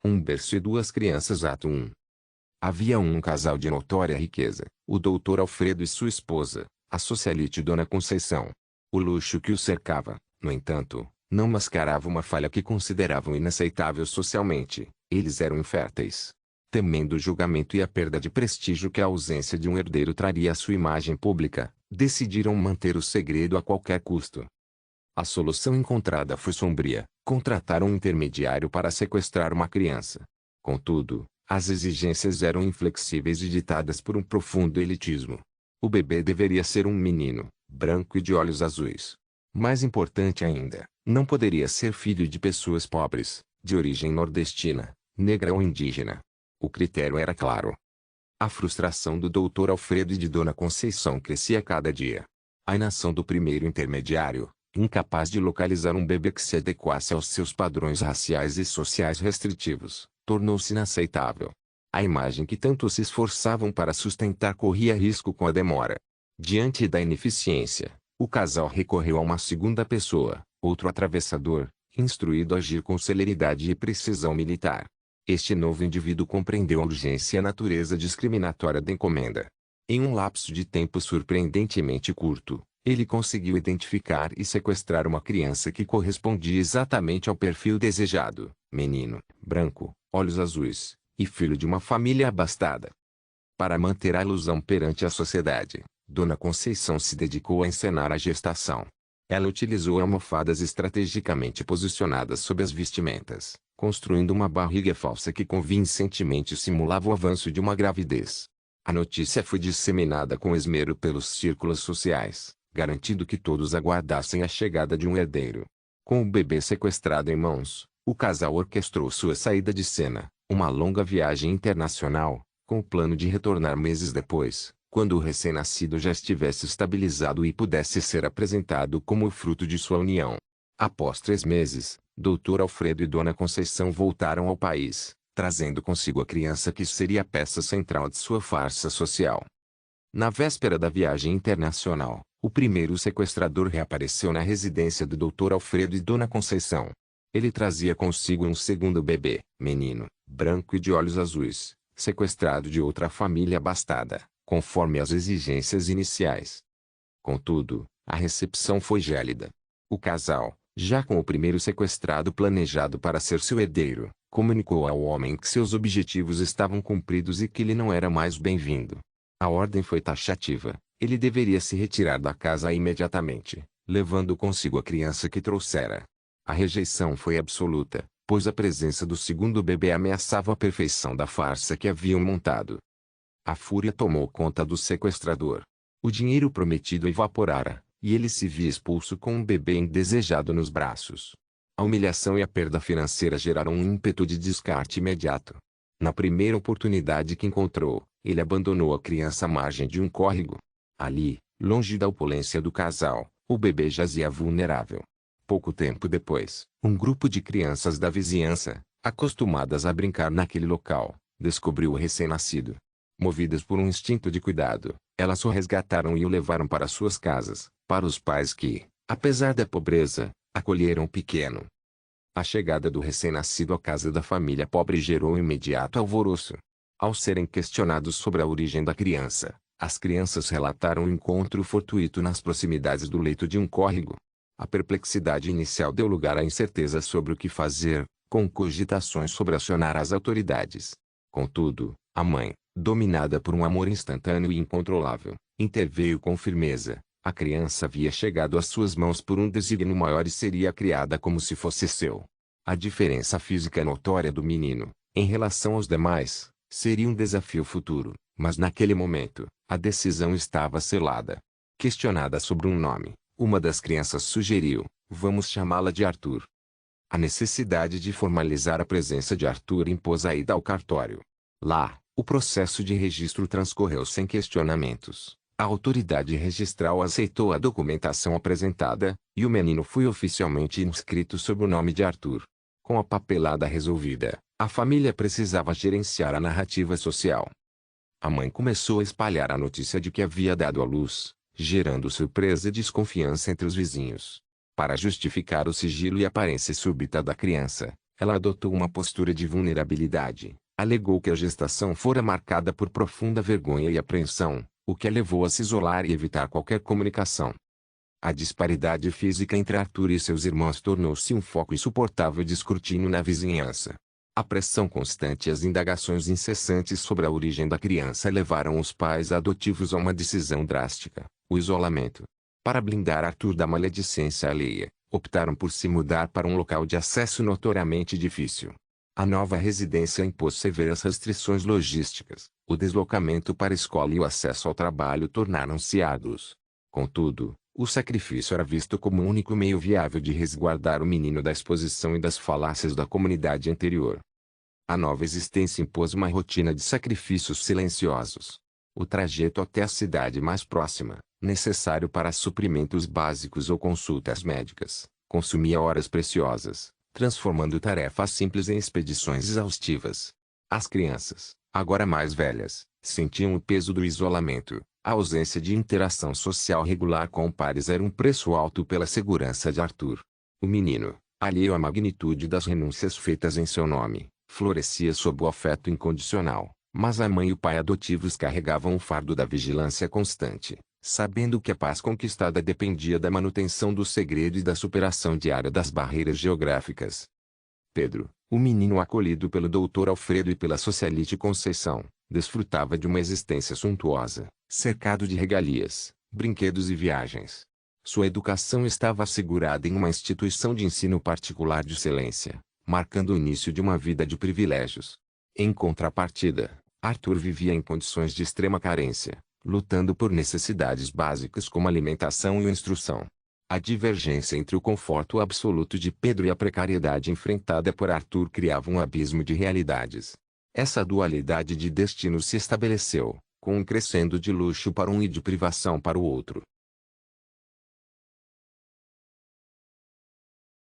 Um berço e duas crianças. Ato 1. Havia um casal de notória riqueza, o Dr. Alfredo e sua esposa, a socialite Dona Conceição. O luxo que os cercava, no entanto, não mascarava uma falha que consideravam inaceitável socialmente: eles eram inférteis. Temendo o julgamento e a perda de prestígio que a ausência de um herdeiro traria à sua imagem pública, decidiram manter o segredo a qualquer custo. A solução encontrada foi sombria: contrataram um intermediário para sequestrar uma criança. Contudo, as exigências eram inflexíveis e ditadas por um profundo elitismo. O bebê deveria ser um menino, branco e de olhos azuis. Mais importante ainda, não poderia ser filho de pessoas pobres, de origem nordestina, negra ou indígena. O critério era claro. A frustração do Dr. Alfredo e de Dona Conceição crescia a cada dia. A inação do primeiro intermediário, incapaz de localizar um bebê que se adequasse aos seus padrões raciais e sociais restritivos, tornou-se inaceitável. A imagem que tanto se esforçavam para sustentar corria risco com a demora. Diante da ineficiência, o casal recorreu a uma segunda pessoa, outro atravessador, instruído a agir com celeridade e precisão militar. Este novo indivíduo compreendeu a urgência e a natureza discriminatória da encomenda. Em um lapso de tempo surpreendentemente curto, ele conseguiu identificar e sequestrar uma criança que correspondia exatamente ao perfil desejado: menino, branco, olhos azuis, e filho de uma família abastada. Para manter a ilusão perante a sociedade, Dona Conceição se dedicou a encenar a gestação. Ela utilizou almofadas estrategicamente posicionadas sob as vestimentas, construindo uma barriga falsa que convincentemente simulava o avanço de uma gravidez. A notícia foi disseminada com esmero pelos círculos sociais, garantindo que todos aguardassem a chegada de um herdeiro. Com o bebê sequestrado em mãos, o casal orquestrou sua saída de cena, uma longa viagem internacional, com o plano de retornar meses depois, quando o recém-nascido já estivesse estabilizado e pudesse ser apresentado como o fruto de sua união. Após 3 meses, Dr. Alfredo e Dona Conceição voltaram ao país, trazendo consigo a criança que seria a peça central de sua farsa social. Na véspera da viagem internacional, o primeiro sequestrador reapareceu na residência do Dr. Alfredo e Dona Conceição. Ele trazia consigo um segundo bebê, menino, branco e de olhos azuis, sequestrado de outra família abastada, conforme as exigências iniciais. Contudo, a recepção foi gélida. O casal, já com o primeiro sequestrado planejado para ser seu herdeiro, comunicou ao homem que seus objetivos estavam cumpridos e que ele não era mais bem-vindo. A ordem foi taxativa: ele deveria se retirar da casa imediatamente, levando consigo a criança que trouxera. A rejeição foi absoluta, pois a presença do segundo bebê ameaçava a perfeição da farsa que haviam montado. A fúria tomou conta do sequestrador. O dinheiro prometido evaporara, e ele se via expulso com um bebê indesejado nos braços. A humilhação e a perda financeira geraram um ímpeto de descarte imediato. Na primeira oportunidade que encontrou, ele abandonou a criança à margem de um córrego. Ali, longe da opulência do casal, o bebê jazia vulnerável. Pouco tempo depois, um grupo de crianças da vizinhança, acostumadas a brincar naquele local, descobriu o recém-nascido. Movidas por um instinto de cuidado, elas o resgataram e o levaram para suas casas, para os pais que, apesar da pobreza, acolheram o pequeno. A chegada do recém-nascido à casa da família pobre gerou imediato alvoroço. Ao serem questionados sobre a origem da criança, as crianças relataram o encontro fortuito nas proximidades do leito de um córrego. A perplexidade inicial deu lugar à incerteza sobre o que fazer, com cogitações sobre acionar as autoridades. Contudo, a mãe, dominada por um amor instantâneo e incontrolável, interveio com firmeza. A criança havia chegado às suas mãos por um desígnio maior e seria criada como se fosse seu. A diferença física notória do menino, em relação aos demais, seria um desafio futuro, mas naquele momento, a decisão estava selada. Questionada sobre um nome, uma das crianças sugeriu: vamos chamá-la de Arthur. A necessidade de formalizar a presença de Arthur impôs a ida ao cartório. Lá, o processo de registro transcorreu sem questionamentos. A autoridade registral aceitou a documentação apresentada, e o menino foi oficialmente inscrito sob o nome de Arthur. Com a papelada resolvida, a família precisava gerenciar a narrativa social. A mãe começou a espalhar a notícia de que havia dado à luz, gerando surpresa e desconfiança entre os vizinhos. Para justificar o sigilo e a aparência súbita da criança, Ela adotou uma postura de vulnerabilidade, alegou que a gestação fora marcada por profunda vergonha e apreensão, o que a levou a se isolar e evitar qualquer comunicação. A disparidade física entre Arthur e seus irmãos tornou-se um foco insuportável de escrutínio na vizinhança. A pressão constante e as indagações incessantes sobre a origem da criança levaram os pais adotivos a uma decisão drástica: o isolamento. Para blindar Arthur da maledicência alheia, optaram por se mudar para um local de acesso notoriamente difícil. A nova residência impôs severas restrições logísticas. O deslocamento para a escola e o acesso ao trabalho tornaram-se árduos. Contudo, o sacrifício era visto como o único meio viável de resguardar o menino da exposição e das falácias da comunidade anterior. A nova existência impôs uma rotina de sacrifícios silenciosos. O trajeto até a cidade mais próxima, necessário para suprimentos básicos ou consultas médicas, consumia horas preciosas, transformando tarefas simples em expedições exaustivas. As crianças, agora mais velhas, sentiam o peso do isolamento. A ausência de interação social regular com pares era um preço alto pela segurança de Arthur. O menino, alheio à magnitude das renúncias feitas em seu nome, florescia sob o afeto incondicional, mas a mãe e o pai adotivos carregavam o fardo da vigilância constante, sabendo que a paz conquistada dependia da manutenção do segredo e da superação diária das barreiras geográficas. Pedro, o menino acolhido pelo Dr. Alfredo e pela socialite Conceição, desfrutava de uma existência suntuosa, cercado de regalias, brinquedos e viagens. Sua educação estava assegurada em uma instituição de ensino particular de excelência, marcando o início de uma vida de privilégios. Em contrapartida, Arthur vivia em condições de extrema carência, lutando por necessidades básicas como alimentação e instrução. A divergência entre o conforto absoluto de Pedro e a precariedade enfrentada por Arthur criava um abismo de realidades. Essa dualidade de destino se estabeleceu, com um crescendo de luxo para um e de privação para o outro.